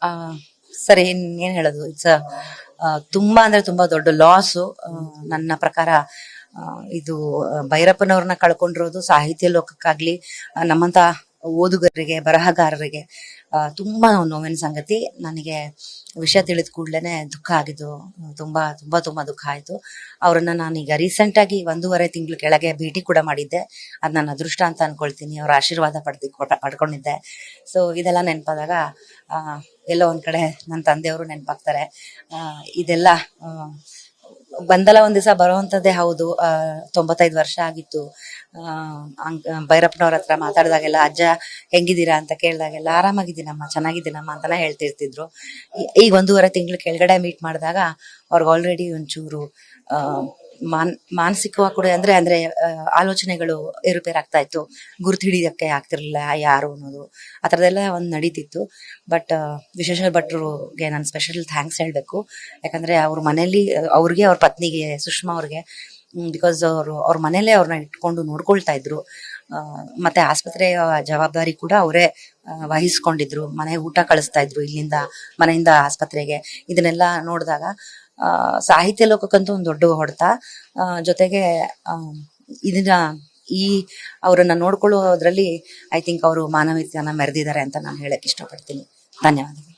ಆ ಸರಿ, ಏನ್ ಹೇಳೋದು, ಇಟ್ಸ್ ತುಂಬಾ ಅಂದ್ರೆ ತುಂಬಾ ದೊಡ್ಡ ಲಾಸು. ನನ್ನ ಪ್ರಕಾರ ಇದು ಭೈರಪ್ಪನವ್ರನ್ನ ಕಳ್ಕೊಂಡಿರೋದು ಸಾಹಿತ್ಯ ಲೋಕಕ್ಕಾಗ್ಲಿ, ನಮ್ಮಂತ ಓದುಗರಿಗೆ, ಬರಹಗಾರರಿಗೆ ತುಂಬಾ ನೋವಿನ ಸಂಗತಿ. ನನಗೆ ವಿಷಯ ತಿಳಿದ ಕೂಡ್ಲೇನೆ ದುಃಖ ಆಗಿದ್ದು, ತುಂಬಾ ತುಂಬಾ ತುಂಬಾ ದುಃಖ ಆಯ್ತು. ಅವ್ರನ್ನ ನಾನೀಗ ರೀಸೆಂಟ್ ಆಗಿ 1.5 ತಿಂಗಳು ಕೆಳಗೆ ಭೇಟಿ ಕೂಡ ಮಾಡಿದ್ದೆ. ಅದ್ ನನ್ನ ಅದೃಷ್ಟ ಅಂತ ಅನ್ಕೊಳ್ತೀನಿ. ಅವ್ರ ಆಶೀರ್ವಾದ ಪಡ್ಕೊಂಡಿದ್ದೆ. ಸೊ ಇದೆಲ್ಲ ನೆನಪಾದಾಗ ಆ ಎಲ್ಲೋ ಒಂದ್ ಕಡೆ ನನ್ನ ತಂದೆಯವರು ನೆನಪಾಗ್ತಾರೆ. ಇದೆಲ್ಲ ಬಂದಲ್ಲ ಒಂದ್ ದಿವಸ ಬರುವಂತದ್ದೇ ಹೌದು. 95 ವರ್ಷ ಆಗಿತ್ತು. ಭೈರಪ್ಪನವ್ರ ಹತ್ರ ಮಾತಾಡಿದಾಗೆಲ್ಲ ಅಜ್ಜ ಹೆಂಗಿದ್ದೀರಾ ಅಂತ ಕೇಳಿದಾಗೆಲ್ಲ ಆರಾಮಾಗಿದ್ದೀನಮ್ಮ, ಚೆನ್ನಾಗಿದ್ದೀನಮ್ಮ ಅಂತಾನೆ ಹೇಳ್ತಿರ್ತಿದ್ರು. ಈಗ 1.5 ತಿಂಗಳು ಕೆಳಗಡೆ ಮೀಟ್ ಮಾಡಿದಾಗ ಅವ್ರಿಗೆ ಆಲ್ರೆಡಿ ಒಂಚೂರು ಆ ಮಾನಸಿಕವಾಗಿ ಕೂಡ ಅಂದ್ರೆ ಆಲೋಚನೆಗಳು ಏರುಪೇರಾಗ್ತಾ ಇತ್ತು. ಗುರ್ತು ಹಿಡಿಯಕ್ಕೆ ಆಗ್ತಿರ್ಲಿಲ್ಲ ಯಾರು ಅನ್ನೋದು, ಆ ಥರದ್ದೆಲ್ಲ ಒಂದ್ ನಡೀತಿತ್ತು. ಬಟ್ ವಿಶ್ವೇಶ್ವರ ಭಟ್ರಿಗೆ ನಾನು ಸ್ಪೆಷಲ್ ಥ್ಯಾಂಕ್ಸ್ ಹೇಳ್ಬೇಕು. ಯಾಕಂದ್ರೆ ಅವ್ರ ಮನೇಲಿ ಅವ್ರಿಗೆ, ಅವ್ರ ಪತ್ನಿಗೆ ಸುಷ್ಮಾ ಅವ್ರಿಗೆ, ಬಿಕಾಸ್ ಅವ್ರ ಮನೇಲೆ ಅವ್ರನ್ನ ಇಟ್ಕೊಂಡು ನೋಡ್ಕೊಳ್ತಾ ಇದ್ರು. ಮತ್ತೆ ಆಸ್ಪತ್ರೆಯ ಜವಾಬ್ದಾರಿ ಕೂಡ ಅವರೇ ವಹಿಸ್ಕೊಂಡಿದ್ರು. ಮನೆಗೆ ಊಟ ಕಳಿಸ್ತಾ ಇದ್ರು ಇಲ್ಲಿಂದ, ಮನೆಯಿಂದ ಆಸ್ಪತ್ರೆಗೆ. ಇದನ್ನೆಲ್ಲ ನೋಡಿದಾಗ ಸಾಹಿತ್ಯ ಲೋಕಕ್ಕಂತೂ ಒಂದು ದೊಡ್ಡ ಹೊಡೆತ. ಜೊತೆಗೆ ಇದನ್ನ ಈ ಅವರನ್ನ ನೋಡ್ಕೊಳ್ಳೋದ್ರಲ್ಲಿ ಐ ಥಿಂಕ್ ಅವರು ಮಾನವೀಯತೆಯನ್ನ ಮೆರೆದಿದ್ದಾರೆ ಅಂತ ನಾನು ಹೇಳಕ್ ಇಷ್ಟಪಡ್ತೀನಿ. ಧನ್ಯವಾದ.